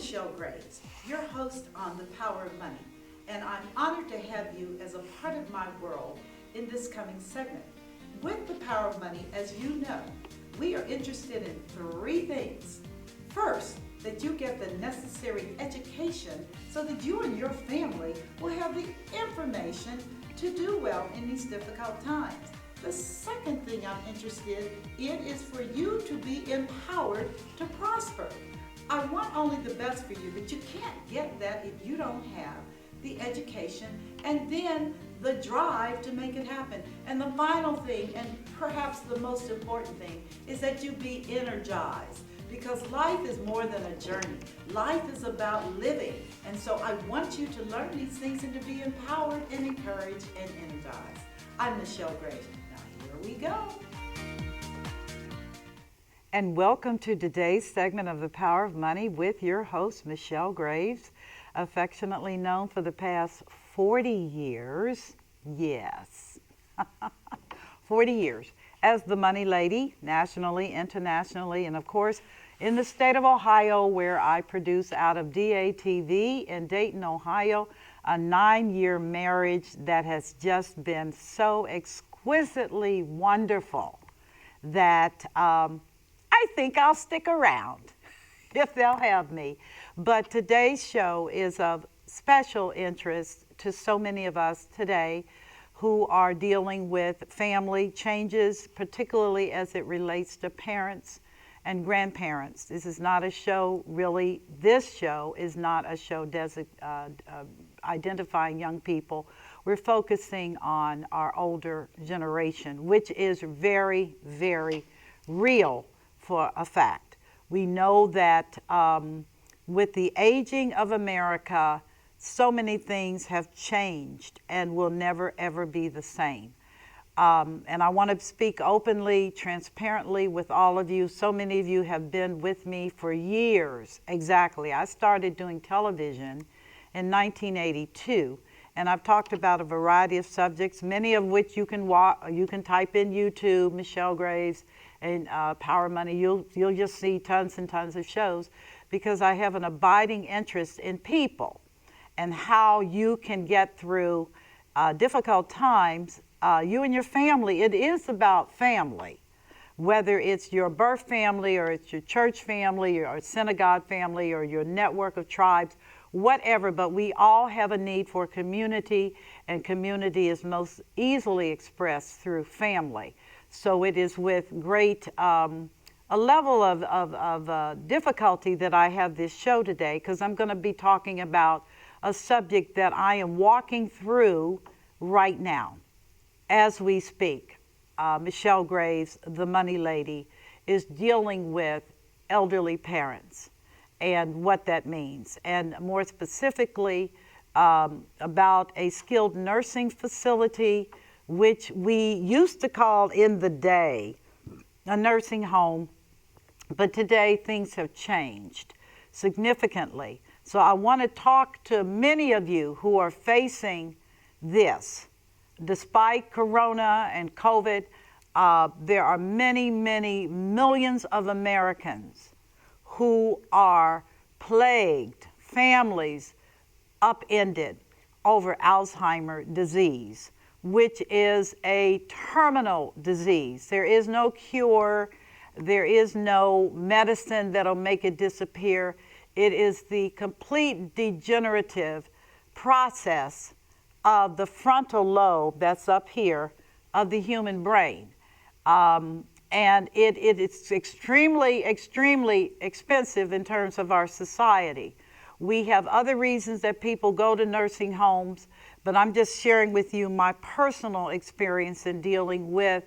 Michelle Graves, your host on The Power of Money, and I'm honored to have you as a part of my world in this coming segment. With The Power of Money, as you know, we are interested in three things. First, that you get the necessary education so that you and your family will have the information to do well in these difficult times. The second thing I'm interested in is for you to be empowered to prosper. I want only the best for you, but you can't get that if you don't have the education and then the drive to make it happen. And the final thing, and perhaps the most important thing, is that you be energized. Because life is more than a journey. Life is about living. And so I want you to learn these things and to be empowered and encouraged and energized. I'm Michelle Graves. Now here we go. And welcome to today's segment of The Power of Money with your host, Michelle Graves, affectionately known for the past 40 years, yes, 40 years, as the Money Lady, nationally, internationally, and of course, in the state of Ohio, where I produce out of DATV in Dayton, Ohio, a 9-year marriage that has just been so exquisitely wonderful that I think I'll stick around if they'll have me. But today's show is of special interest to so many of us today who are dealing with family changes, particularly as it relates to parents and grandparents. This is not a show, really, this show is not a show identifying young people. We're focusing on our older generation, which is very, very real for a fact. We know that with the aging of America, so many things have changed and will never ever be the same. And I want to speak openly, transparently with all of you. So many of you have been with me for years. Exactly. I started doing television in 1982, and I've talked about a variety of subjects, many of which you can type in YouTube, Michelle Graves, and Power Money. You'll just see tons and tons of shows because I have an abiding interest in people and how you can get through difficult times. You and your family, it is about family, whether it's your birth family or it's your church family or synagogue family or your network of tribes, whatever, but we all have a need for community, and community is most easily expressed through family. So it is with great a level of difficulty that I have this show today, because I'm going to be talking about a subject that I am walking through right now as we speak. Michelle Graves, the Money Lady, is dealing with elderly parents and what that means, and more specifically about a skilled nursing facility, which we used to call in the day a nursing home, but today things have changed significantly. So I want to talk to many of you who are facing this. Despite Corona and COVID, there are many, many millions of Americans who are plagued, families upended over Alzheimer's disease, which is a terminal disease. There is no cure. There is no medicine that'll make it disappear. It is the complete degenerative process of the frontal lobe that's up here of the human brain. And it's extremely, extremely expensive in terms of our society. We have other reasons that people go to nursing homes, but I'm just sharing with you my personal experience in dealing with,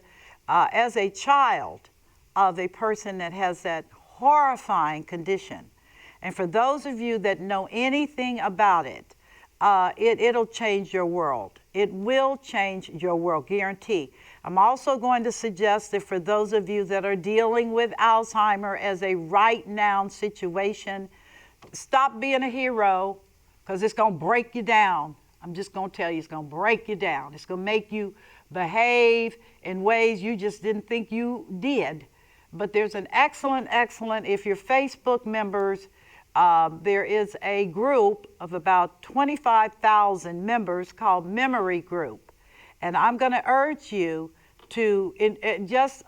as a child of a person that has that horrifying condition. And for those of you that know anything about it, it'll change your world. It will change your world, guarantee. I'm also going to suggest that for those of you that are dealing with Alzheimer as a right now situation, stop being a hero, because it's going to break you down. I'm just going to tell you, it's going to break you down. It's going to make you behave in ways you just didn't think you did. But there's an excellent, if you're Facebook members, there is a group of about 25,000 members called Memory Group. And I'm going to urge you to just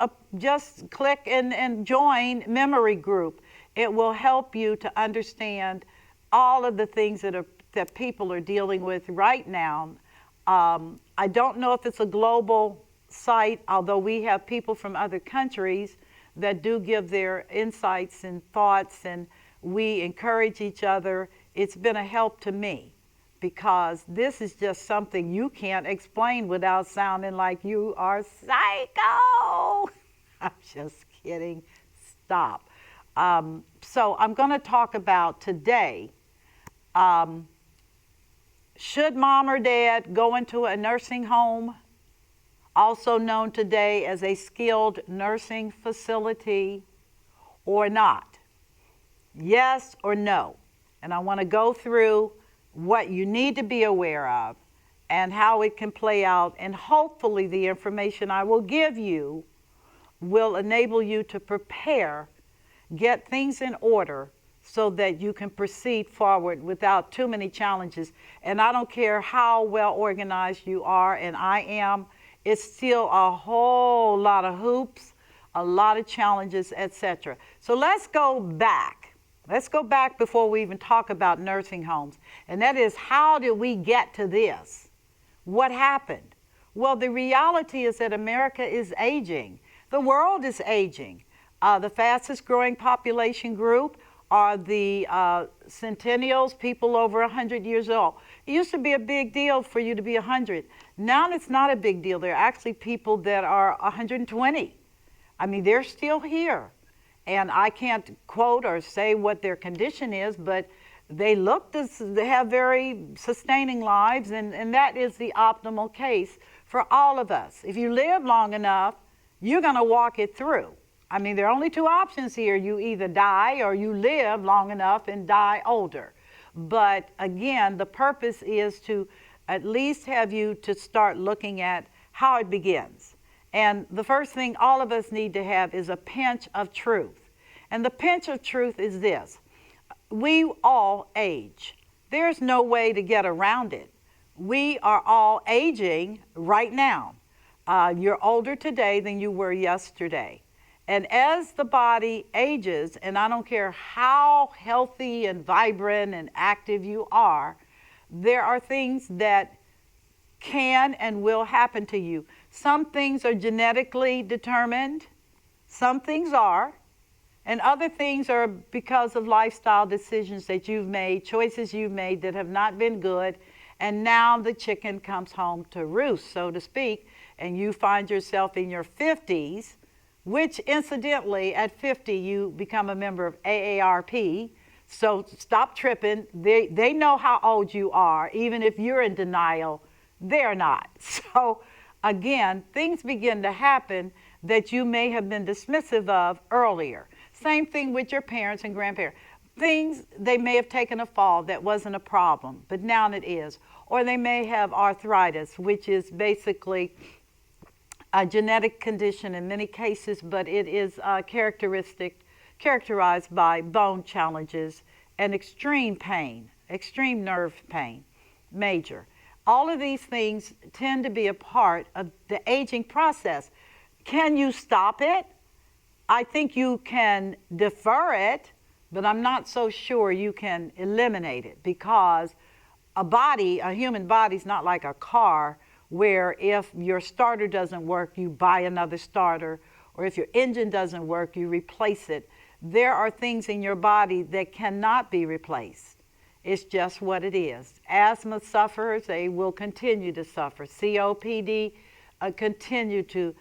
click and join Memory Group. It will help you to understand all of the things that people are dealing with right now. I don't know if it's a global site, although we have people from other countries that do give their insights and thoughts, and we encourage each other. It's been a help to me because this is just something you can't explain without sounding like you are psycho. I'm just kidding. Stop. So I'm going to talk about today, should mom or dad go into a nursing home, also known today as a skilled nursing facility, or not? Yes or no? And I want to go through what you need to be aware of and how it can play out, and hopefully the information I will give you will enable you to prepare, get things in order so that you can proceed forward without too many challenges. And I don't care how well organized you are, and I am, it's still a whole lot of hoops, a lot of challenges, etc. So let's go back. Let's go back before we even talk about nursing homes. And that is, how did we get to this? What happened? Well, the reality is that America is aging. The world is aging. The fastest growing population group are the centennials, people over 100 years old. It used to be a big deal for you to be 100. Now it's not a big deal. There are actually people that are 120. I mean, they're still here. And I can't quote or say what their condition is, but they look to have very sustaining lives, and that is the optimal case for all of us. If you live long enough, you're going to walk it through. I mean, there are only two options here. You either die or you live long enough and die older. But again, the purpose is to at least have you to start looking at how it begins. And the first thing all of us need to have is a pinch of truth. And the pinch of truth is this: we all age. There's no way to get around it. We are all aging right now. You're older today than you were yesterday. And as the body ages, and I don't care how healthy and vibrant and active you are, there are things that can and will happen to you. Some things are genetically determined, some things are, and other things are because of lifestyle decisions that you've made, choices you've made that have not been good, and now the chicken comes home to roost, so to speak, and you find yourself in your 50s, which incidentally, at 50, you become a member of AARP. So stop tripping. They know how old you are. Even if you're in denial, they're not. So again, things begin to happen that you may have been dismissive of earlier. Same thing with your parents and grandparents. Things, they may have taken a fall that wasn't a problem, but now it is. Or they may have arthritis, which is basically a genetic condition in many cases, but it is characterized by bone challenges and extreme pain, extreme nerve pain, major. All of these things tend to be a part of the aging process. Can you stop it? I think you can defer it, but I'm not so sure you can eliminate it, because a human body is not like a car, where if your starter doesn't work, you buy another starter, or if your engine doesn't work, you replace it. There are things in your body that cannot be replaced. It's just what it is. Asthma sufferers, they will continue to suffer. COPD continue to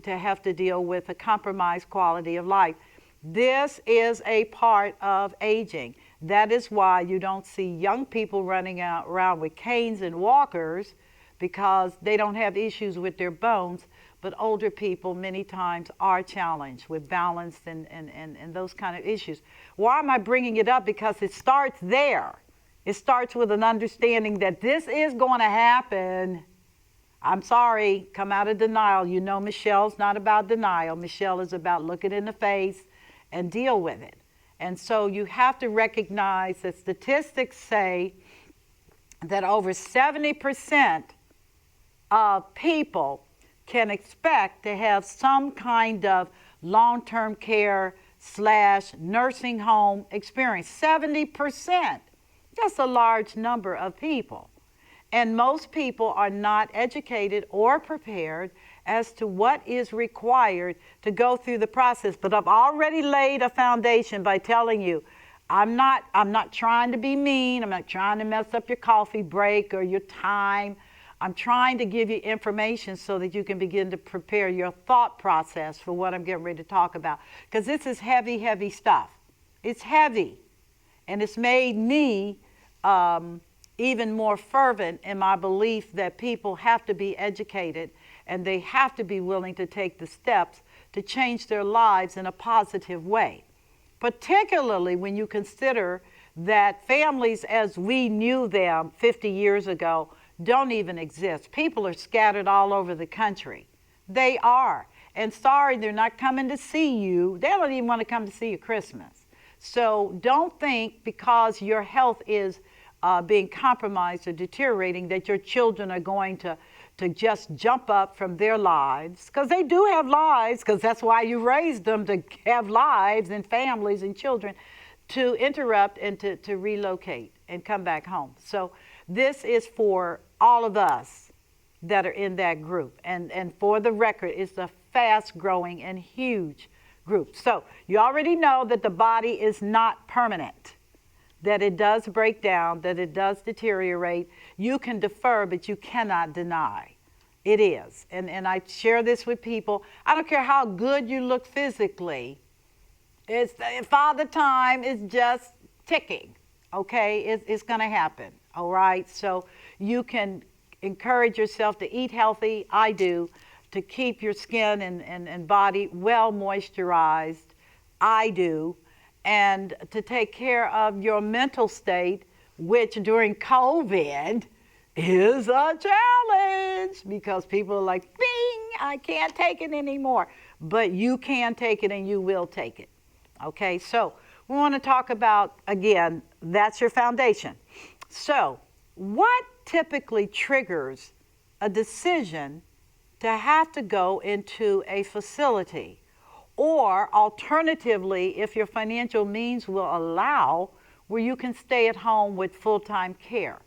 have to deal with a compromised quality of life. This is a part of aging. That is why you don't see young people running around with canes and walkers, because they don't have issues with their bones, but older people many times are challenged with balance and those kind of issues. Why am I bringing it up? Because it starts there. It starts with an understanding that this is going to happen. I'm sorry, come out of denial. You know, Michelle's not about denial. Michelle is about looking in the face and deal with it. And so you have to recognize that statistics say that over 70% of people can expect to have some kind of long-term care / nursing home experience. 70%. That's a large number of people. And most people are not educated or prepared as to what is required to go through the process. But I've already laid a foundation by telling you, I'm not trying to be mean. I'm not trying to mess up your coffee break or your time. I'm trying to give you information so that you can begin to prepare your thought process for what I'm getting ready to talk about. Because this is heavy, heavy stuff. It's heavy. And it's made me even more fervent in my belief that people have to be educated and they have to be willing to take the steps to change their lives in a positive way. Particularly when you consider that families as we knew them 50 years ago don't even exist. People are scattered all over the country. They are. And sorry, they're not coming to see you. They don't even want to come to see you Christmas. So don't think because your health is being compromised or deteriorating that your children are going to just jump up from their lives, because they do have lives, because that's why you raised them, to have lives and families and children, to interrupt and to relocate and come back home. So this is for all of us that are in that group. And for the record, it's a fast growing and huge group. So you already know that the body is not permanent, that it does break down, that it does deteriorate. You can defer, but you cannot deny. It is. And I share this with people. I don't care how good you look physically. Father Time is just ticking, okay? It's going to happen, all right? So you can encourage yourself to eat healthy. I do. To keep your skin and body well moisturized. I do. And to take care of your mental state, which during COVID is a challenge because people are like, bing, I can't take it anymore. But you can take it and you will take it. Okay, so we want to talk about, again, that's your foundation. So what typically triggers a decision to have to go into a facility? Or alternatively, if your financial means will allow, where you can stay at home with full-time care.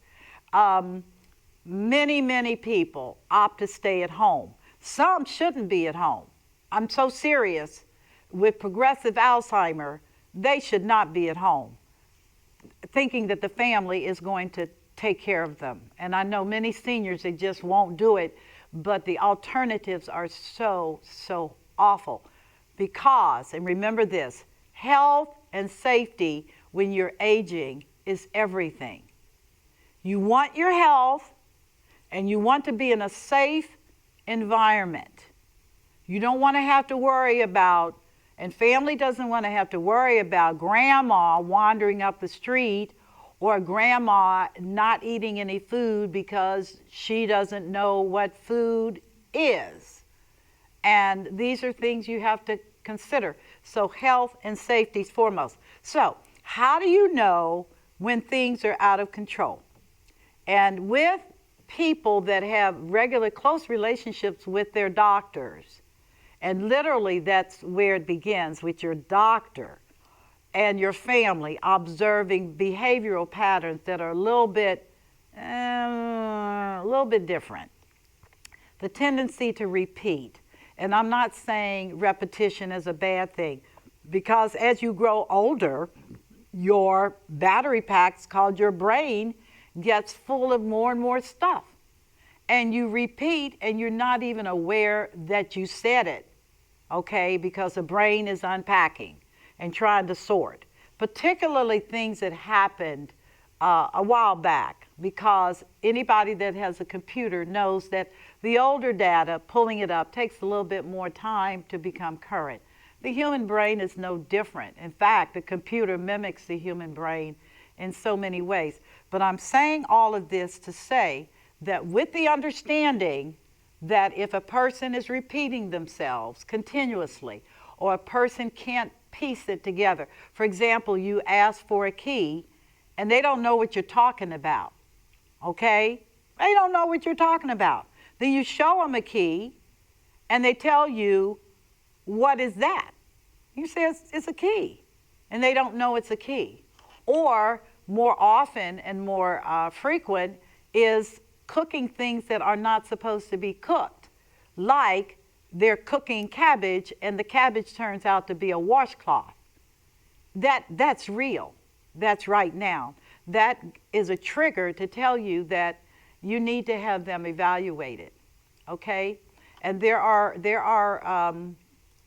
Many people opt to stay at home. Some shouldn't be at home. I'm so serious. With progressive Alzheimer, they should not be at home, thinking that the family is going to take care of them. And I know many seniors that just won't do it, but the alternatives are so awful. Because, and remember this, health and safety when you're aging is everything. You want your health and you want to be in a safe environment. You don't want to have to worry about, and family doesn't want to have to worry about grandma wandering up the street or grandma not eating any food because she doesn't know what food is. And these are things you have to consider. So health and safety is foremost. So how do you know when things are out of control? And with people that have regular close relationships with their doctors, and literally that's where it begins, with your doctor and your family observing behavioral patterns that are a little bit different. The tendency to repeat. And I'm not saying repetition is a bad thing, because as you grow older, your battery packs, called your brain, gets full of more and more stuff. And you repeat and you're not even aware that you said it, okay? Because the brain is unpacking and trying to sort, particularly things that happened a while back, because anybody that has a computer knows that the older data, pulling it up, takes a little bit more time to become current. The human brain is no different. In fact, the computer mimics the human brain in so many ways. But I'm saying all of this to say that with the understanding that if a person is repeating themselves continuously, or a person can't piece it together. For example, you ask for a key and they don't know what you're talking about, okay? They don't know what you're talking about. Then you show them a key and they tell you, what is that? You say, it's a key. And they don't know it's a key. Or more often and more frequent is cooking things that are not supposed to be cooked. Like they're cooking cabbage and the cabbage turns out to be a washcloth. That's real. That's right now. That is a trigger to tell you that you need to have them evaluated, okay? And there are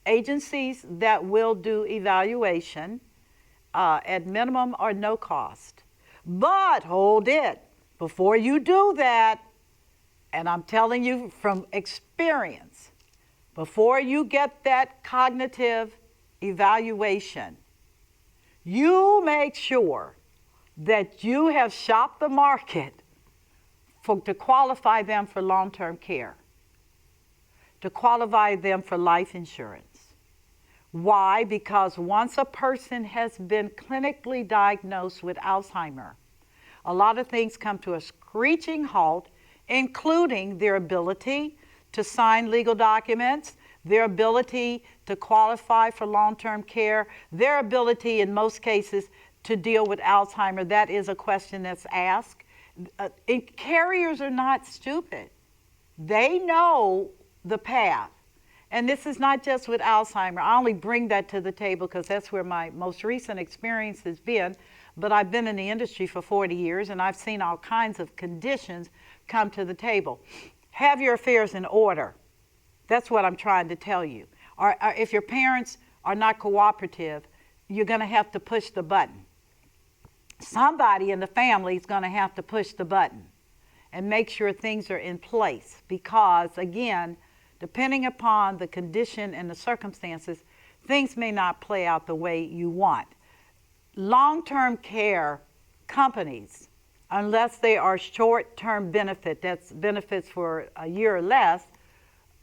agencies that will do evaluation at minimum or no cost. But hold it, before you do that, and I'm telling you from experience, before you get that cognitive evaluation, you make sure that you have shopped the market to qualify them for long-term care, to qualify them for life insurance. Why? Because once a person has been clinically diagnosed with Alzheimer's, a lot of things come to a screeching halt, including their ability to sign legal documents, their ability to qualify for long-term care, their ability in most cases to deal with Alzheimer's. That is a question that's asked. Carriers are not stupid. They know the path. And this is not just with Alzheimer's. I only bring that to the table because that's where my most recent experience has been. But I've been in the industry for 40 years and I've seen all kinds of conditions come to the table. Have your affairs in order. That's what I'm trying to tell you. Or if your parents are not cooperative, you're going to have to push the button. Somebody in the family is going to have to push the button and make sure things are in place because, again, depending upon the condition and the circumstances, things may not play out the way you want. Long-term care companies, unless they are short-term benefit, that's benefits for a year or less,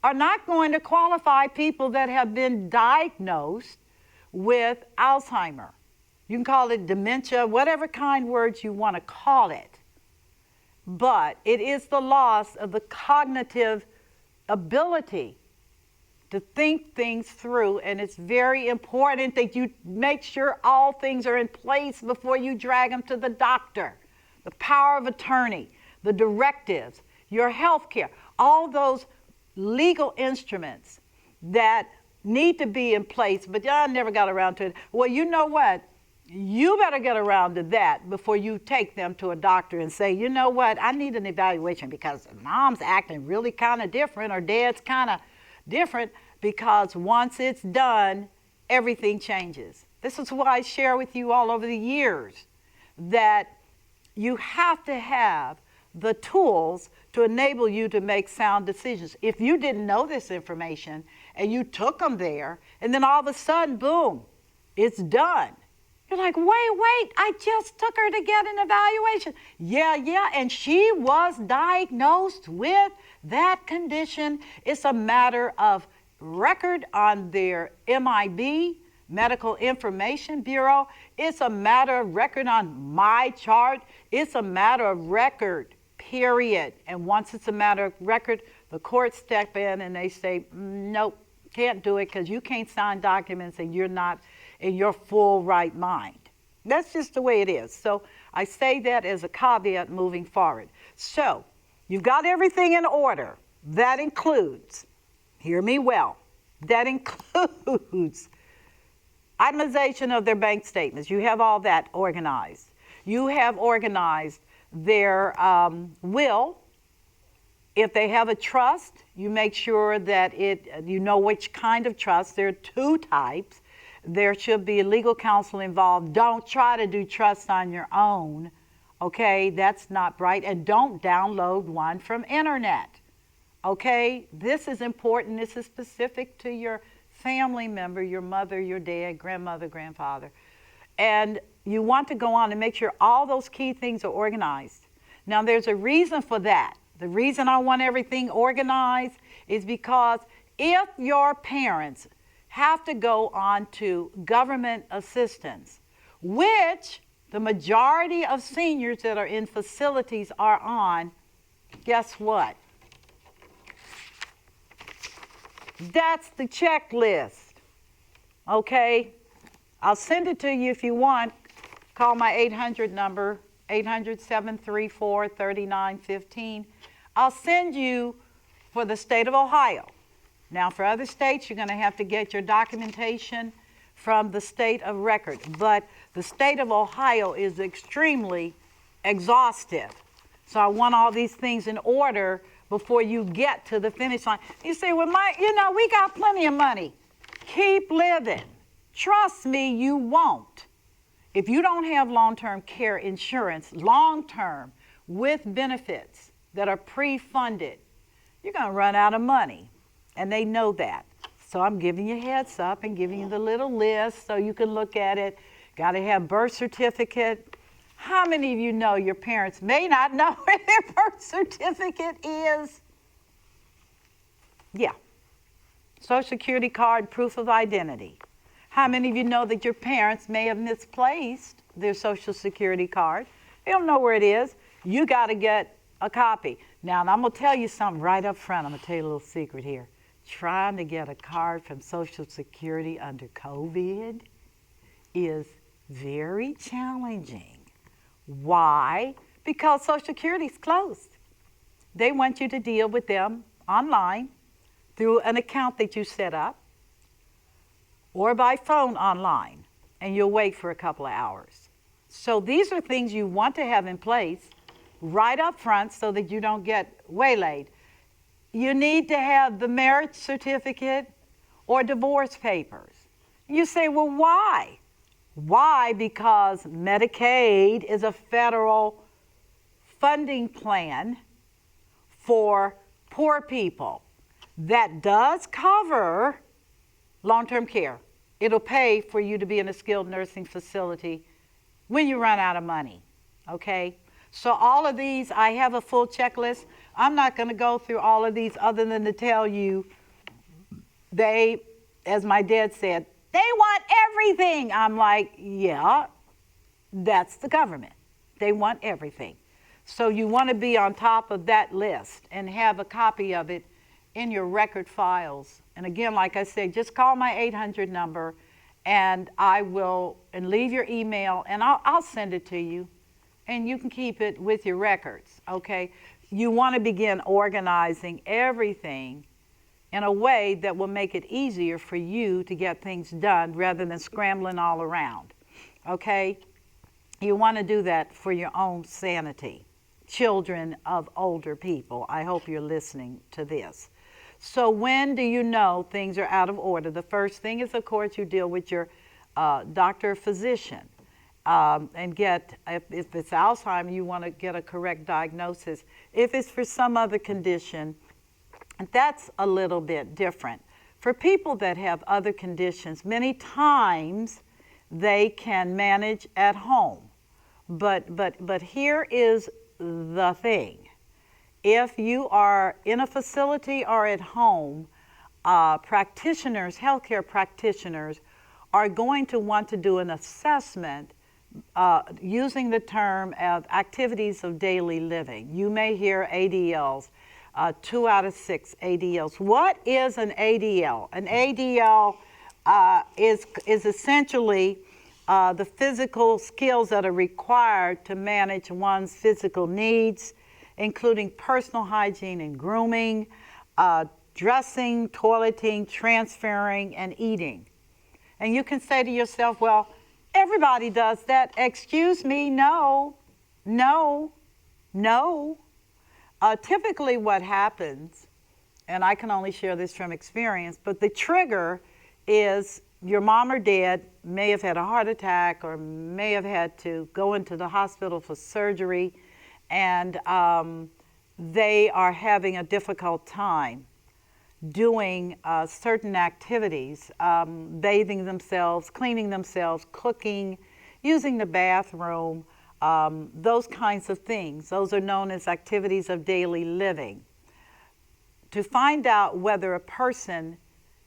are not going to qualify people that have been diagnosed with Alzheimer's. You can call it dementia, whatever kind words you want to call it. But it is the loss of the cognitive ability to think things through, and it's very important that you make sure all things are in place before you drag them to the doctor. The power of attorney, the directives, your health care, all those legal instruments that need to be in place, but I never got around to it. Well, you know what? You better get around to that before you take them to a doctor and say, you know what, I need an evaluation because mom's acting really kind of different or dad's kind of different, because once it's done, everything changes. This is what I share with you all over the years, that you have to have the tools to enable you to make sound decisions. If you didn't know this information and you took them there and then all of a sudden, boom, it's done. You're like, wait, I just took her to get an evaluation. Yeah, and she was diagnosed with that condition. It's a matter of record on their MIB, Medical Information Bureau. It's a matter of record on my chart. It's a matter of record, period. And once it's a matter of record, the courts step in and they say, nope, can't do it because you can't sign documents and you're not in your full right mind. That's just the way it is. So I say that as a caveat moving forward. So you've got everything in order. That includes, hear me well, that includes itemization of their bank statements. You have all that organized. You have organized their will. If they have a trust, you make sure that you know which kind of trust. There are two types. There should be legal counsel involved. Don't try to do trust on your own, okay? That's not right. And don't download one from internet, okay? This is important. This is specific to your family member, your mother, your dad, grandmother, grandfather. And you want to go on and make sure all those key things are organized. Now, there's a reason for that. The reason I want everything organized is because if your parents have to go on to government assistance, which the majority of seniors that are in facilities are on, guess what? That's the checklist, okay? I'll send it to you if you want. Call my 800 number, 800-734-3915. I'll send you for the state of Ohio. Now, for other states, you're going to have to get your documentation from the state of record. But the state of Ohio is extremely exhaustive. So I want all these things in order before you get to the finish line. You say, well, we got plenty of money. Keep living. Trust me, you won't. If you don't have long-term care insurance, long-term, with benefits that are pre-funded, you're going to run out of money. And they know that. So I'm giving you a heads up and giving you the little list so you can look at it. Got to have birth certificate. How many of you know your parents may not know where their birth certificate is? Yeah. Social Security card, proof of identity. How many of you know that your parents may have misplaced their Social Security card? They don't know where it is. You got to get a copy. Now, and I'm going to tell you something right up front. I'm going to tell you a little secret here. Trying to get a card from Social Security under COVID is very challenging. Why? Because Social Security is closed. They want you to deal with them online through an account that you set up or by phone online, and you'll wait for a couple of hours. So these are things you want to have in place right up front so that you don't get waylaid. You need to have the marriage certificate or divorce papers. You say, well, why? Why? Because Medicaid is a federal funding plan for poor people that does cover long-term care. It'll pay for you to be in a skilled nursing facility when you run out of money, okay? So all of these, I have a full checklist. I'm not going to go through all of these other than to tell you they, as my dad said, they want everything. I'm like, yeah, that's the government. They want everything. So you want to be on top of that list and have a copy of it in your record files. And again, like I said, just call my 800 number and and leave your email and I'll send it to you and you can keep it with your records, okay? You want to begin organizing everything in a way that will make it easier for you to get things done rather than scrambling all around, okay? You want to do that for your own sanity. Children of older people, I hope you're listening to this. So when do you know things are out of order? The first thing is, of course, you deal with your doctor or physician and get, if it's Alzheimer's, you want to get a correct diagnosis. If it's for some other condition, that's a little bit different. For people that have other conditions, many times they can manage at home. But here is the thing. If you are in a facility or at home, practitioners, healthcare practitioners, are going to want to do an assessment using the term of activities of daily living. You may hear ADLs, 2 out of 6 ADLs. What is an ADL? An ADL is essentially the physical skills that are required to manage one's physical needs, including personal hygiene and grooming, dressing, toileting, transferring, and eating. And you can say to yourself, well, everybody does that. Excuse me, no. Typically what happens, and I can only share this from experience, but the trigger is your mom or dad may have had a heart attack or may have had to go into the hospital for surgery, and they are having a difficult time doing certain activities, bathing themselves, cleaning themselves, cooking, using the bathroom, those kinds of things. Those are known as activities of daily living. To find out whether a person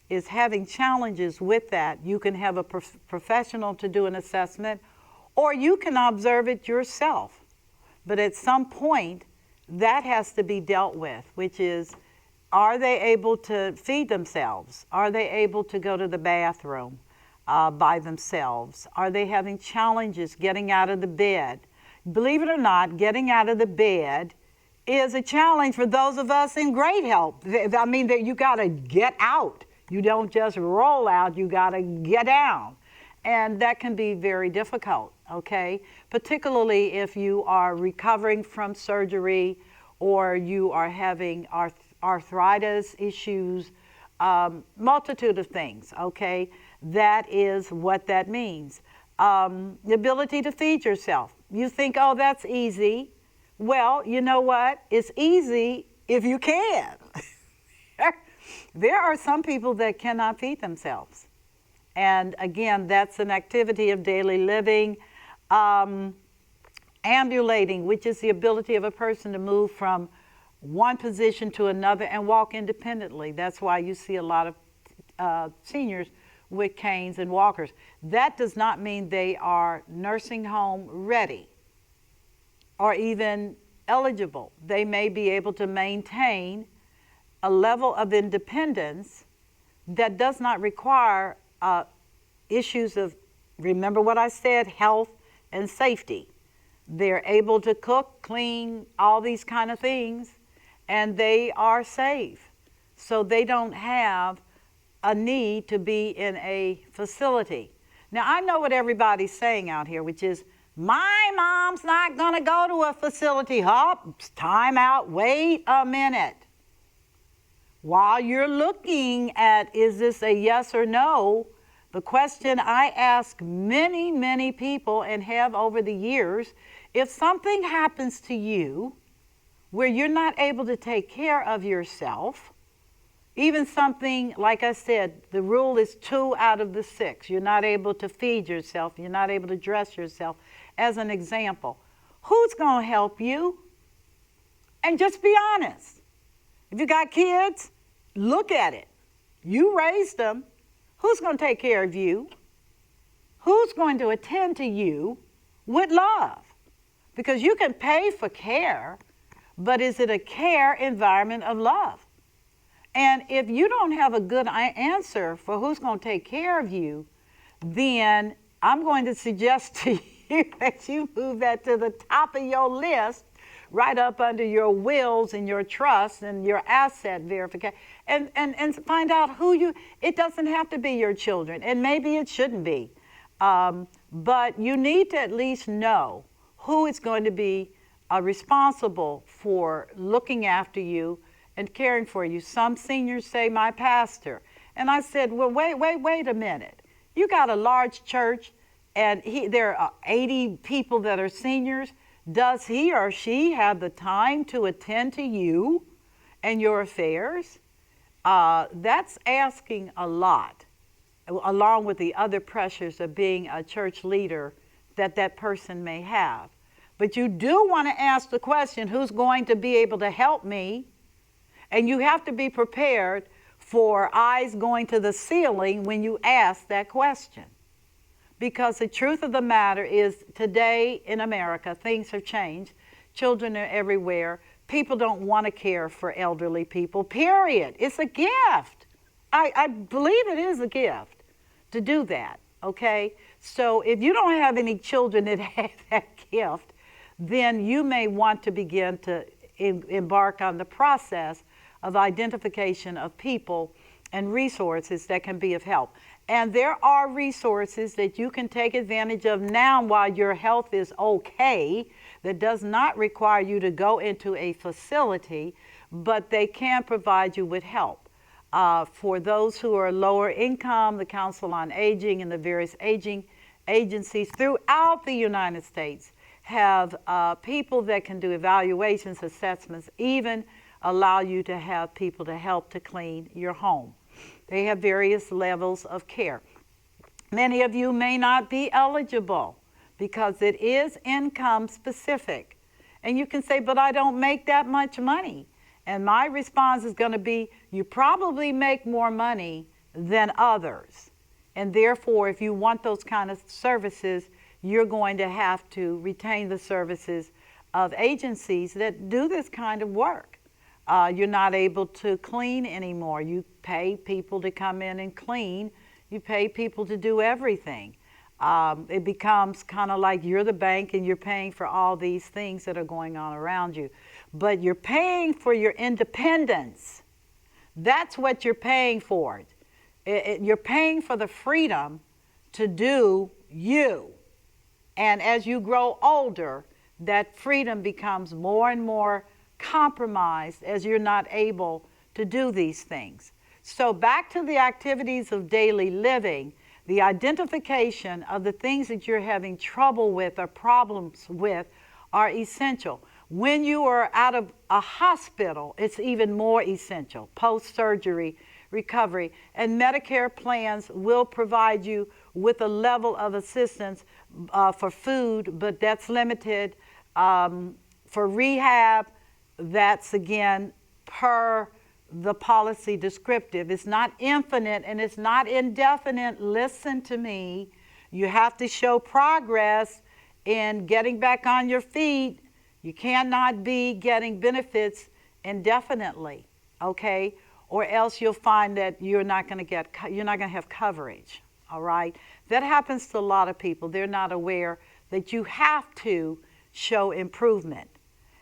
is having challenges with that, you can have a professional to do an assessment, or you can observe it yourself. But at some point, that has to be dealt with, which is, are they able to feed themselves? Are they able to go to the bathroom by themselves? Are they having challenges getting out of the bed? Believe it or not, getting out of the bed is a challenge for those of us in great health. I mean, that you got to get out. You don't just roll out, you got to get down. And that can be very difficult, okay? Particularly if you are recovering from surgery or you are having arthritis issues, multitude of things, okay? That is what that means. The ability to feed yourself. You think, oh, that's easy. Well, you know what? It's easy if you can. There are some people that cannot feed themselves. And again, that's an activity of daily living. Ambulating, which is the ability of a person to move from one position to another and walk independently. That's why you see a lot of seniors with canes and walkers. That does not mean they are nursing home ready or even eligible. They may be able to maintain a level of independence that does not require issues of, remember what I said, health and safety. They're able to cook, clean, all these kind of things, and they are safe. So they don't have a need to be in a facility. Now, I know what everybody's saying out here, which is, my mom's not going to go to a facility. Hop, time out, wait a minute. While you're looking at, is this a yes or no, the question I ask many, many people and have over the years, if something happens to you where you're not able to take care of yourself, even something, like I said, the rule is 2 out of the 6. You're not able to feed yourself. You're not able to dress yourself. As an example, who's going to help you? And just be honest. If you got kids, look at it. You raised them. Who's going to take care of you? Who's going to attend to you with love? Because you can pay for care, but is it a care environment of love? And if you don't have a good answer for who's going to take care of you, then I'm going to suggest to you that you move that to the top of your list, right up under your wills and your trust and your asset verification, and find out who you, it doesn't have to be your children, and maybe it shouldn't be. But you need to at least know who is going to be responsible for looking after you and caring for you. Some seniors say, my pastor. And I said, well, wait a minute. You got a large church and there are 80 people that are seniors. Does he or she have the time to attend to you and your affairs? That's asking a lot, along with the other pressures of being a church leader that person may have. But you do want to ask the question, who's going to be able to help me? And you have to be prepared for eyes going to the ceiling when you ask that question. Because the truth of the matter is, today in America, things have changed. Children are everywhere. People don't want to care for elderly people, period. It's a gift. I believe it is a gift to do that, okay? So if you don't have any children that have that gift, then you may want to begin to embark on the process of identification of people and resources that can be of help. And there are resources that you can take advantage of now while your health is okay, that does not require you to go into a facility, but they can provide you with help. For those who are lower income, the Council on Aging and the various aging agencies throughout the United States have people that can do evaluations, assessments, even allow you to have people to help to clean your home. They have various levels of care. Many of you may not be eligible because it is income specific. And you can say, but I don't make that much money. And my response is going to be, you probably make more money than others. And therefore, if you want those kind of services, you're going to have to retain the services of agencies that do this kind of work. You're not able to clean anymore. You pay people to come in and clean. You pay people to do everything. It becomes kind of like you're the bank and you're paying for all these things that are going on around you. But you're paying for your independence. That's what you're paying for. You're paying for the freedom to do you. And as you grow older, that freedom becomes more and more compromised as you're not able to do these things. So back to the activities of daily living, the identification of the things that you're having trouble with or problems with are essential. When you are out of a hospital, it's even more essential, post-surgery recovery. And Medicare plans will provide you with a level of assistance for food, but that's limited. For rehab, that's again per the policy descriptive. It's not infinite and it's not indefinite. Listen to me. You have to show progress in getting back on your feet. You cannot be getting benefits indefinitely, okay? Or else you'll find that you're not going to have coverage, all right? That happens to a lot of people. They're not aware that you have to show improvement.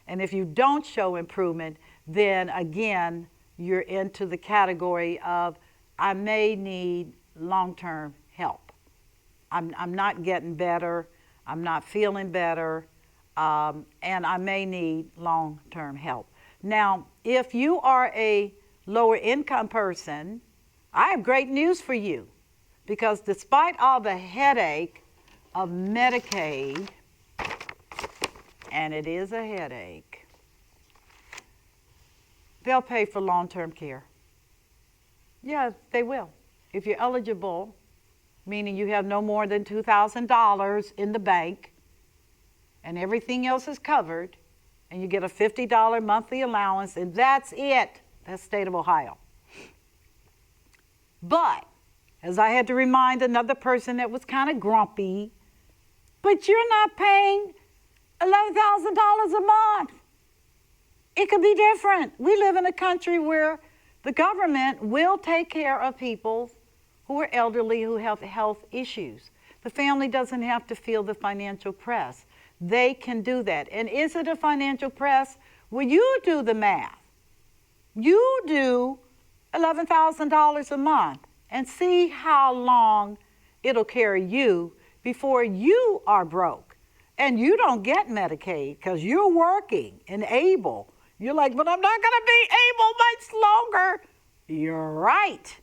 And if you don't show improvement, then again, you're into the category of, I may need long-term help. I'm not getting better. I'm not feeling better. And I may need long-term help. Now, if you are a lower income person, I have great news for you, because despite all the headache of Medicaid, and it is a headache, they'll pay for long-term care. Yeah, they will. If you're eligible, meaning you have no more than $2,000 in the bank, and everything else is covered, and you get a $50 monthly allowance, and that's it. That's state of Ohio. But, as I had to remind another person that was kind of grumpy, but you're not paying $11,000 a month. It could be different. We live in a country where the government will take care of people who are elderly, who have health issues. The family doesn't have to feel the financial press. They can do that. And is it a financial press? Well, you do the math. You do $11,000 a month and see how long it'll carry you before you are broke. And you don't get Medicaid because you're working and able. You're like, but I'm not going to be able much longer. You're right.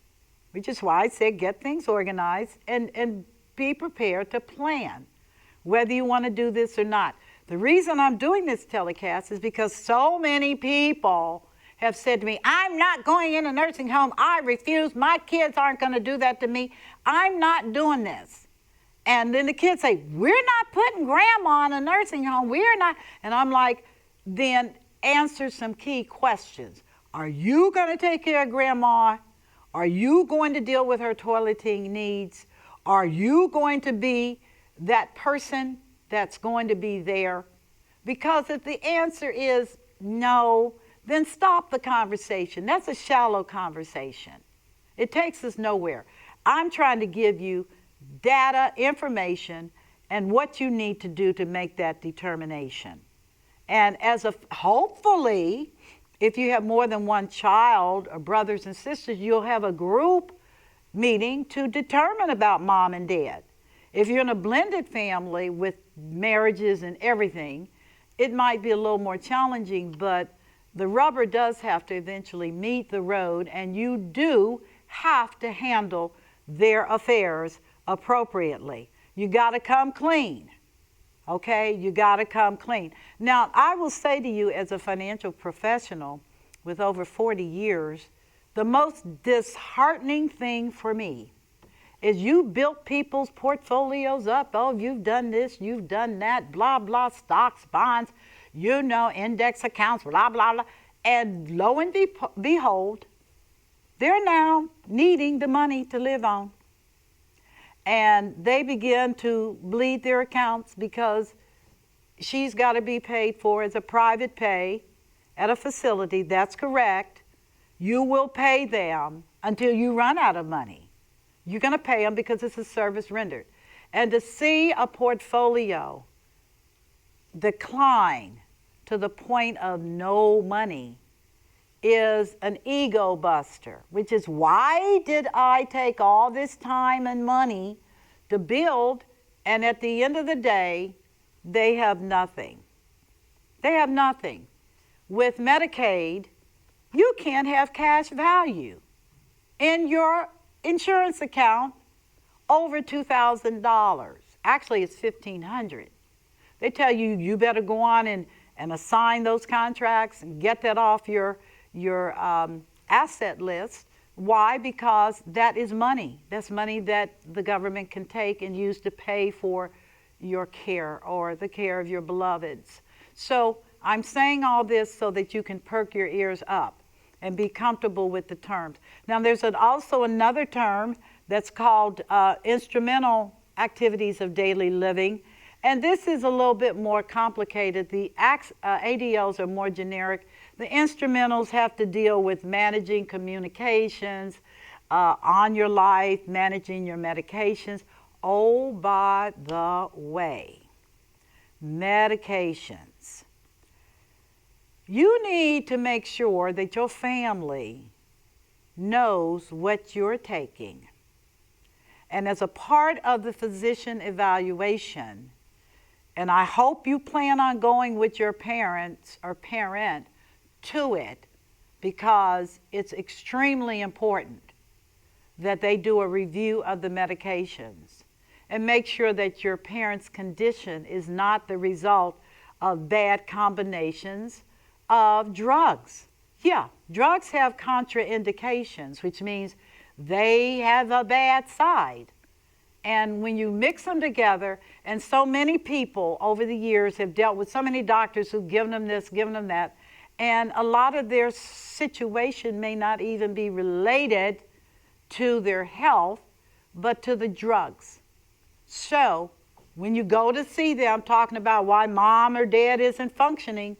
Which is why I said get things organized and be prepared to plan, whether you want to do this or not. The reason I'm doing this telecast is because so many people have said to me, I'm not going in a nursing home. I refuse. My kids aren't going to do that to me. I'm not doing this. And then the kids say, we're not putting grandma in a nursing home. We're not. And I'm like, then answer some key questions. Are you going to take care of grandma? Are you going to deal with her toileting needs? Are you going to be that person that's going to be there? Because if the answer is no, then stop the conversation. That's a shallow conversation. It takes us nowhere. I'm trying to give you data, information, and what you need to do to make that determination. And hopefully, if you have more than one child or brothers and sisters, you'll have a group meeting to determine about mom and dad. If you're in a blended family with marriages and everything, it might be a little more challenging, but the rubber does have to eventually meet the road, and you do have to handle their affairs appropriately. You got to come clean. Okay, you got to come clean. Now, I will say to you as a financial professional with over 40 years, the most disheartening thing for me is you built people's portfolios up. Oh, you've done this, you've done that, blah, blah, stocks, bonds, index accounts, blah, blah, blah. And lo and behold, they're now needing the money to live on. And they begin to bleed their accounts because she's got to be paid for as a private pay at a facility. That's correct. You will pay them until you run out of money. You're going to pay them because it's a service rendered. And to see a portfolio decline to the point of no money is an ego buster, which is why did I take all this time and money to build, and at the end of the day, they have nothing. They have nothing. With Medicaid, you can't have cash value in your insurance account over $2,000. Actually, it's $1,500. They tell you you better go on and assign those contracts and get that off your asset list. Why? Because that is money. That's money that the government can take and use to pay for your care or the care of your beloveds. So I'm saying all this so that you can perk your ears up and be comfortable with the terms. Now there's also another term that's called instrumental activities of daily living. And this is a little bit more complicated. The ADLs are more generic. The instrumentals have to deal with managing communications on your life, managing your medications. Oh, by the way, medications. You need to make sure that your family knows what you're taking. And as a part of the physician evaluation, and I hope you plan on going with your parents or parent to it, because it's extremely important that they do a review of the medications and make sure that your parent's condition is not the result of bad combinations of drugs. Yeah, drugs have contraindications, which means they have a bad side. And when you mix them together, and so many people over the years have dealt with so many doctors who've given them this, given them that, and a lot of their situation may not even be related to their health, but to the drugs. So when you go to see them talking about why mom or dad isn't functioning,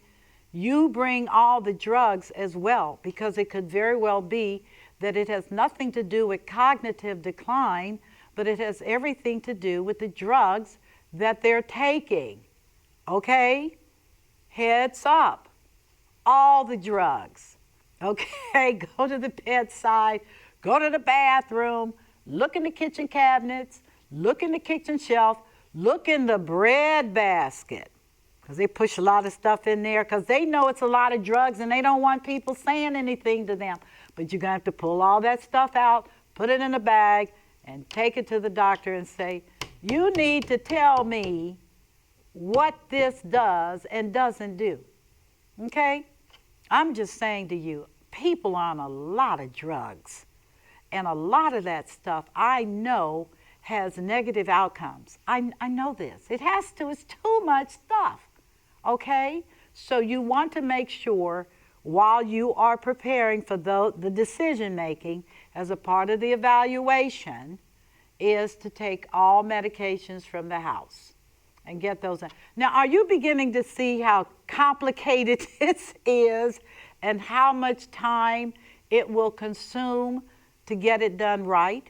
you bring all the drugs as well, because it could very well be that it has nothing to do with cognitive decline, but it has everything to do with the drugs that they're taking. Okay? Heads up. All the drugs. Okay? Go to the bedside, go to the bathroom, look in the kitchen cabinets, look in the kitchen shelf, look in the bread basket, because they push a lot of stuff in there because they know it's a lot of drugs and they don't want people saying anything to them. But you're going to have to pull all that stuff out, put it in a bag, and take it to the doctor and say, you need to tell me what this does and doesn't do. Okay? I'm just saying to you, people are on a lot of drugs. And a lot of that stuff I know has negative outcomes. I know this. It has to. It's too much stuff. Okay? So you want to make sure while you are preparing for the decision making as a part of the evaluation is to take all medications from the house and get those in. Now, are you beginning to see how complicated this is and how much time it will consume to get it done right?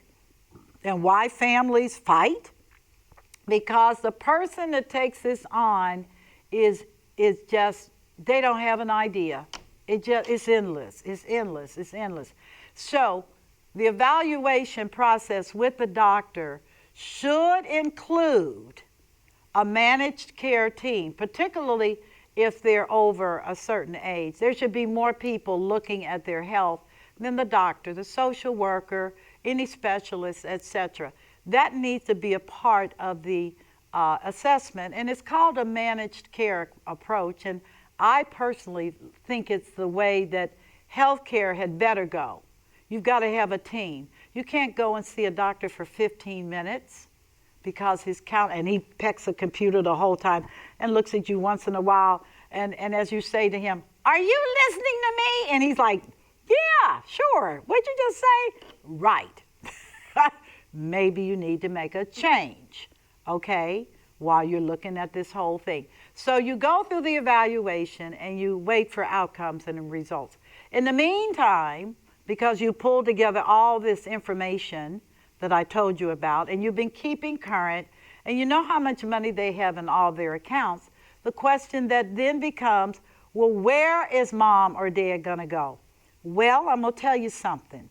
And why families fight? Because the person that takes this on is just, they don't have an idea. It's endless. It's endless. It's endless. So the evaluation process with the doctor should include a managed care team, particularly if they're over a certain age. There should be more people looking at their health than the doctor, the social worker, any specialist, etc. That needs to be a part of the assessment, and it's called a managed care approach. And I personally think it's the way that healthcare had better go. You've got to have a team. You can't go and see a doctor for 15 minutes because and he pecks a computer the whole time and looks at you once in a while. And as you say to him, "Are you listening to me?" And he's like, "Yeah, sure. What'd you just say?" Right. Maybe you need to make a change, okay, while you're looking at this whole thing. So you go through the evaluation and you wait for outcomes and results. In the meantime, because you pulled together all this information that I told you about, and you've been keeping current, and you know how much money they have in all their accounts, the question that then becomes, well, where is mom or dad going to go? Well, I'm going to tell you something.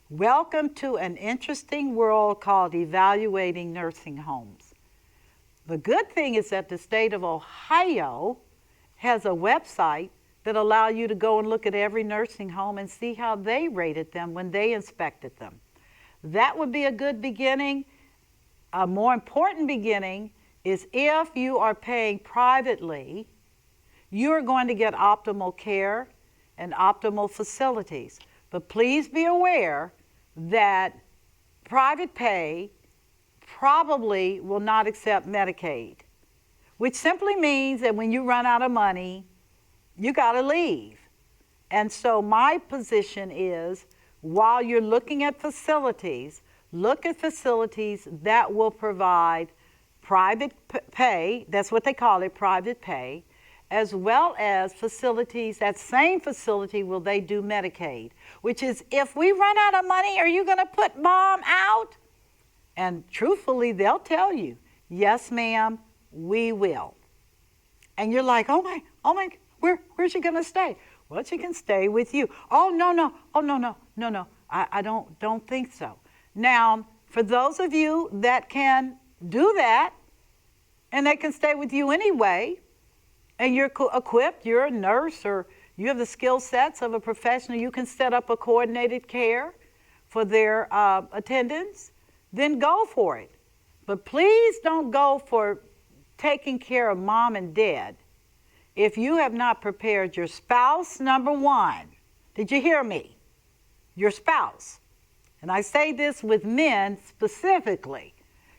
Welcome to an interesting world called evaluating nursing homes. The good thing is that the state of Ohio has a website that allows you to go and look at every nursing home and see how they rated them when they inspected them. That would be a good beginning. A more important beginning is if you are paying privately, you are going to get optimal care and optimal facilities. But please be aware that private pay probably will not accept Medicaid, which simply means that when you run out of money, you got to leave. And so my position is, while you're looking at facilities, look at facilities that will provide private pay, that's what they call it, private pay, as well as facilities, that same facility will they do Medicaid, which is, if we run out of money, are you going to put mom out? And truthfully, they'll tell you, yes, ma'am, we will. And you're like, oh my, where's she going to stay? Well, she can stay with you. Oh, no, I don't think so. Now, for those of you that can do that, and they can stay with you anyway, and you're equipped, you're a nurse, or you have the skill sets of a professional, you can set up a coordinated care for their attendants, then go for it. But please don't go for taking care of mom and dad if you have not prepared your spouse, number one. Did you hear me? Your spouse. And I say this with men specifically,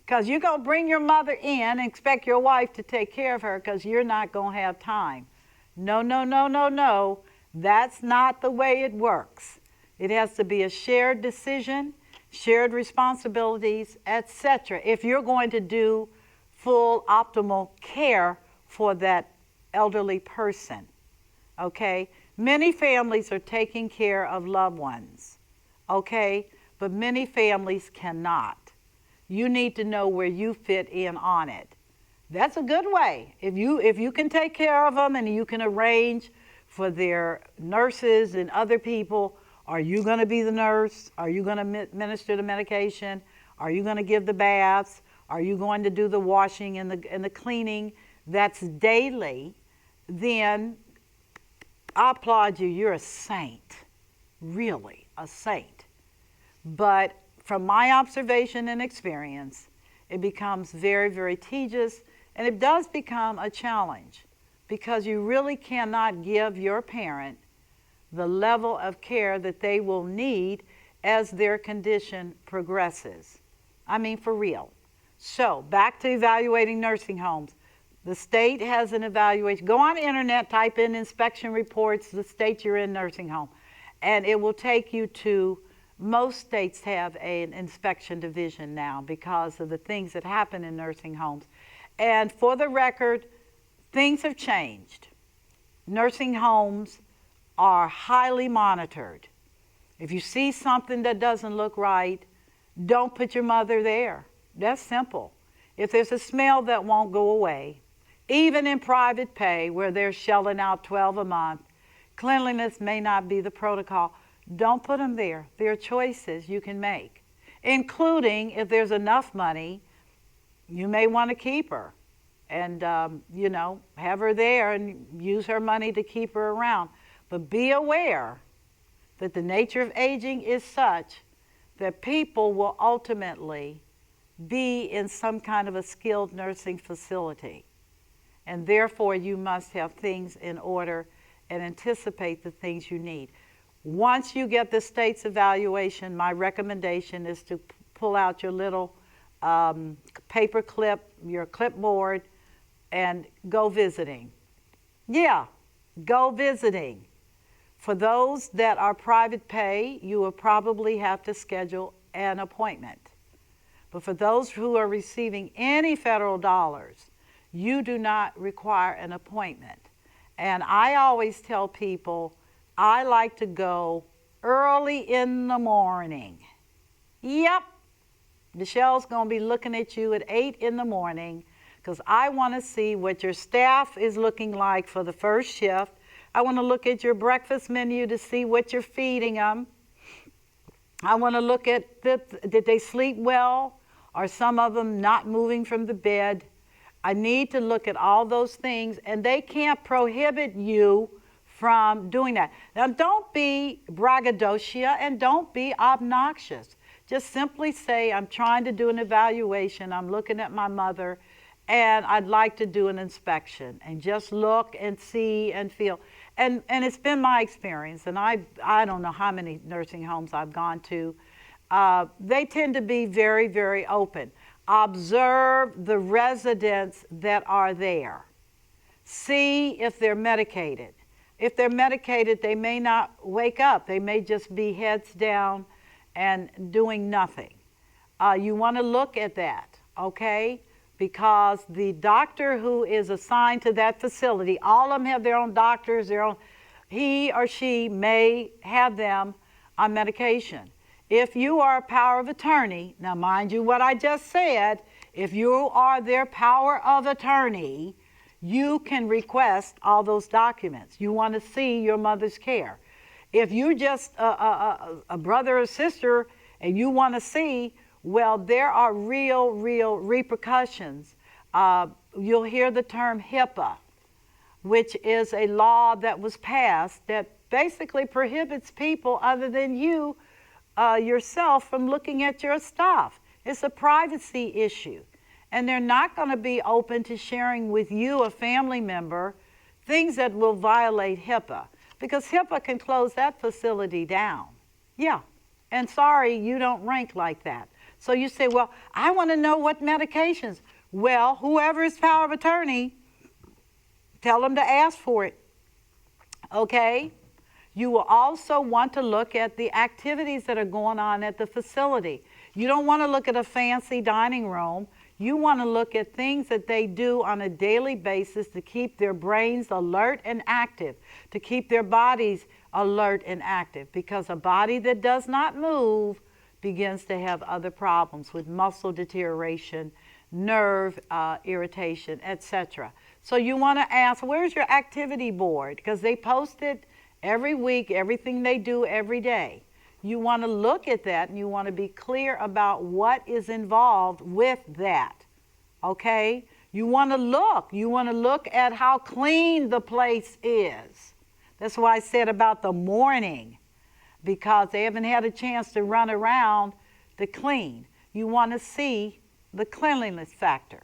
because you're going to bring your mother in and expect your wife to take care of her because you're not going to have time. No. That's not the way it works. It has to be a shared decision, shared responsibilities, etc. if you're going to do full optimal care for that elderly person, okay? Many families are taking care of loved ones, okay? But many families cannot. You need to know where you fit in on it. That's a good way. If you can take care of them and you can arrange for their nurses and other people, are you going to be the nurse? Are you going to administer the medication? Are you going to give the baths? Are you going to do the washing and the cleaning? That's daily. Then I applaud you. You're a saint, really a saint. But from my observation and experience, it becomes very, very tedious, and it does become a challenge because you really cannot give your parent the level of care that they will need as their condition progresses. I mean, for real. So, back to evaluating nursing homes. The state has an evaluation. Go on the internet, type in inspection reports, the state you're in nursing home, and it will take you to, most states have an inspection division now because of the things that happen in nursing homes. And for the record, things have changed. Nursing homes are highly monitored. If you see something that doesn't look right, don't put your mother there. That's simple. If there's a smell that won't go away, even in private pay where they're shelling out $12 a month, cleanliness may not be the protocol. Don't put them there. There are choices you can make, including if there's enough money, you may want to keep her and, have her there and use her money to keep her around. But be aware that the nature of aging is such that people will ultimately be in some kind of a skilled nursing facility. And therefore, you must have things in order and anticipate the things you need. Once you get the state's evaluation, my recommendation is to pull out your little paper clip, your clipboard, and go visiting. Yeah, go visiting. For those that are private pay, you will probably have to schedule an appointment. But for those who are receiving any federal dollars, you do not require an appointment. And I always tell people, I like to go early in the morning. Yep, Michelle's going to be looking at you at 8 in the morning because I want to see what your staff is looking like for the first shift. I want to look at your breakfast menu to see what you're feeding them. I want to look at, did they sleep well? Are some of them not moving from the bed? I need to look at all those things, and they can't prohibit you from doing that. Now, don't be braggadocio and don't be obnoxious. Just simply say, I'm trying to do an evaluation. I'm looking at my mother, and I'd like to do an inspection. And just look and see and feel. And it's been my experience, and I don't know how many nursing homes I've gone to. They tend to be very, very open. Observe the residents that are there. See if they're medicated. If they're medicated, they may not wake up. They may just be heads down and doing nothing. You want to look at that, okay? Because the doctor who is assigned to that facility, all of them have their own doctors, he or she may have them on medication. If you are a power of attorney, now mind you what I just said, if you are their power of attorney, you can request all those documents. You want to see your mother's care. If you're just a brother or sister and you want to see, well, there are real repercussions. You'll hear the term HIPAA, which is a law that was passed that basically prohibits people other than you yourself from looking at your stuff. It's a privacy issue. And they're not going to be open to sharing with you, a family member, things that will violate HIPAA. Because HIPAA can close that facility down. Yeah. And sorry, you don't rank like that. So you say, well, I want to know what medications. Well, whoever is power of attorney, tell them to ask for it. Okay? You will also want to look at the activities that are going on at the facility. You don't want to look at a fancy dining room. You want to look at things that they do on a daily basis to keep their brains alert and active, to keep their bodies alert and active, because a body that does not move begins to have other problems with muscle deterioration, nerve irritation, etc. So you want to ask, where's your activity board? Because they post it every week, everything they do every day. You want to look at that and you want to be clear about what is involved with that, okay? You want to look at how clean the place is. That's why I said about the morning, because they haven't had a chance to run around to clean. You want to see the cleanliness factor,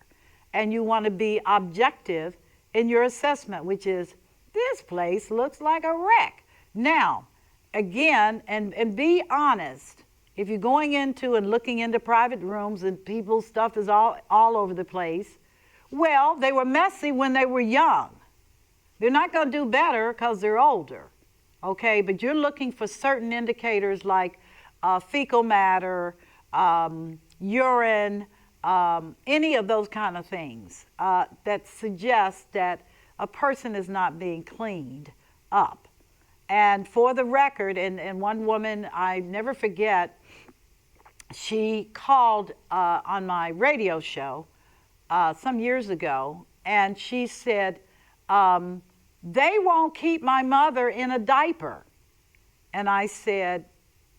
and you want to be objective in your assessment, which is, this place looks like a wreck. Now, again, and be honest. If you're going into and looking into private rooms and people's stuff is all over the place, well, they were messy when they were young. They're not going to do better because they're older, okay? But you're looking for certain indicators like fecal matter, urine, any of those kind of things that suggest that a person is not being cleaned up. And for the record, and one woman, I never forget, she called on my radio show some years ago, and she said, they won't keep my mother in a diaper. And I said,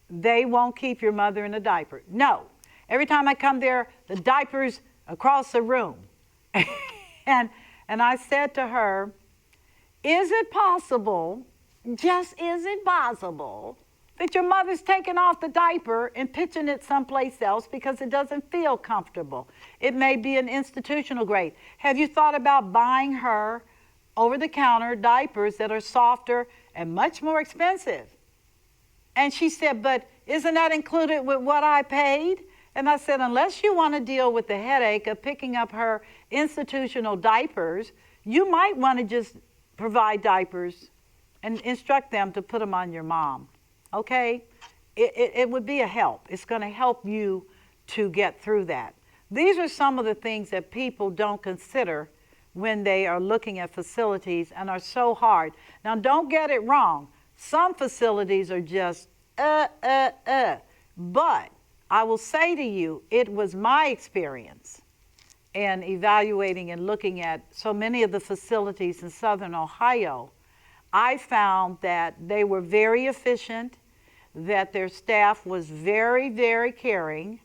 they won't keep your mother in a diaper. No. Every time I come there, the diaper's across the room. and I said to her, is it possible, just is it possible, that your mother's taking off the diaper and pitching it someplace else because it doesn't feel comfortable? It may be an institutional grade. Have you thought about buying her over-the-counter diapers that are softer and much more expensive? And she said, but isn't that included with what I paid? And I said, unless you want to deal with the headache of picking up her institutional diapers, you might want to just provide diapers and instruct them to put them on your mom, okay? It would be a help. It's going to help you to get through that. These are some of the things that people don't consider when they are looking at facilities and are so hard. Now, don't get it wrong. Some facilities are just, But I will say to you, it was my experience in evaluating and looking at so many of the facilities in Southern Ohio. I found that they were very efficient, that their staff was very, very caring.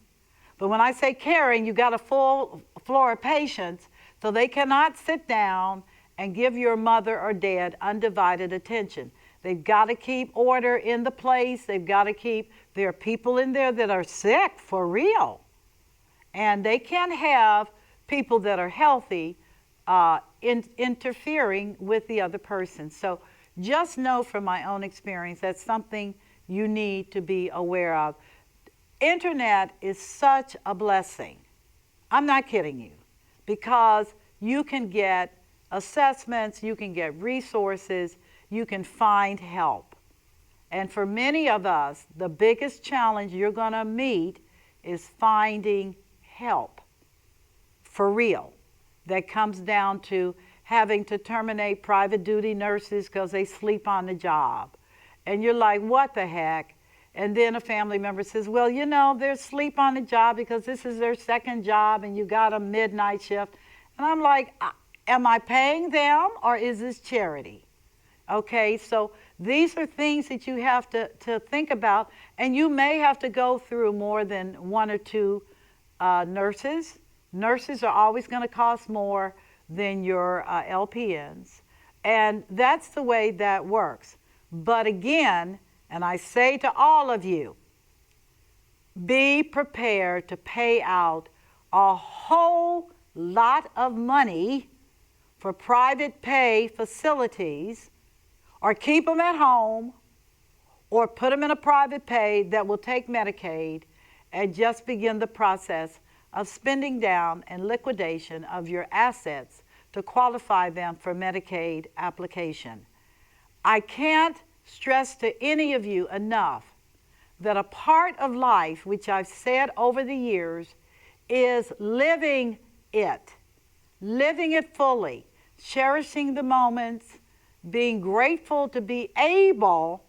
But when I say caring, you got a full floor of patients, so they cannot sit down and give your mother or dad undivided attention. They've got to keep order in the place. They've got to keep, there are people in there that are sick for real. And they can't have people that are healthy interfering with the other person. So just know from my own experience, that's something you need to be aware of. Internet is such a blessing. I'm not kidding you, because you can get assessments, you can get resources, you can find help. And for many of us, the biggest challenge you're going to meet is finding help for real. That comes down to having to terminate private duty nurses because they sleep on the job. And you're like, what the heck? And then a family member says, well, you know, they're asleep on the job because this is their second job and you got a midnight shift. And I'm like, am I paying them or is this charity? Okay, so these are things that you have to think about. And you may have to go through more than one or two nurses. Nurses are always going to cost more than your LPNs. And that's the way that works. But again, and I say to all of you, be prepared to pay out a whole lot of money for private pay facilities, or keep them at home, or put them in a private pay that will take Medicaid, and just begin the process of spending down and liquidation of your assets to qualify them for Medicaid application. I can't stress to any of you enough that a part of life, which I've said over the years, is living it fully, cherishing the moments, being grateful to be able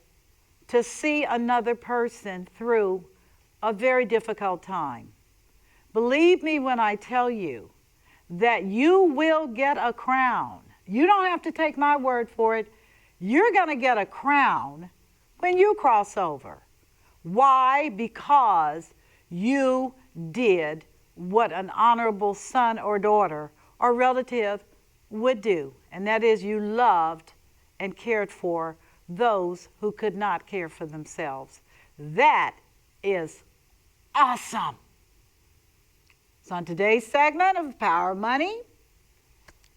to see another person through a very difficult time. Believe me when I tell you that you will get a crown. You don't have to take my word for it. You're going to get a crown when you cross over. Why? Because you did what an honorable son or daughter or relative would do, and that is you loved and cared for those who could not care for themselves. That is awesome. So on today's segment of Power of Money,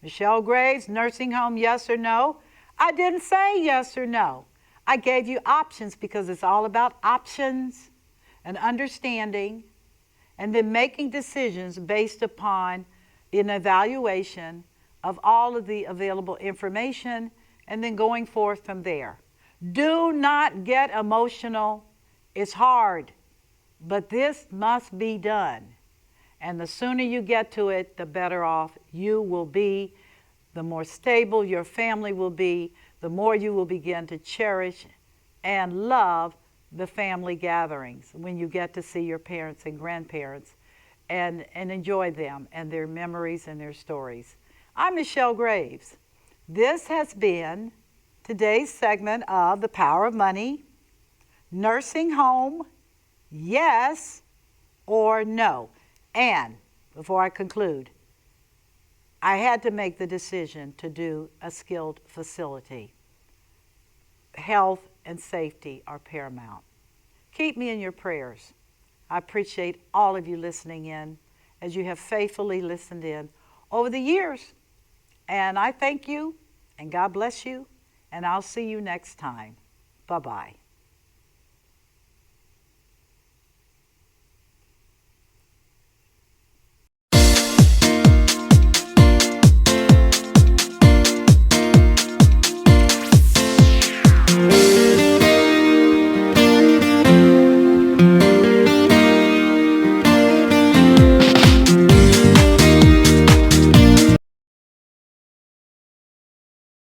Michelle Graves, nursing home, yes or no? I didn't say yes or no. I gave you options because it's all about options and understanding, and then making decisions based upon an evaluation of all of the available information, and then going forth from there. Do not get emotional. It's hard, but this must be done. And the sooner you get to it, the better off you will be, the more stable your family will be, the more you will begin to cherish and love the family gatherings when you get to see your parents and grandparents and enjoy them and their memories and their stories. I'm Michelle Graves. This has been today's segment of The Power of Money, Nursing Home, Yes or No. And before I conclude, I had to make the decision to do a skilled facility. Health and safety are paramount. Keep me in your prayers. I appreciate all of you listening in as you have faithfully listened in over the years. And I thank you, and God bless you, and I'll see you next time. Bye-bye.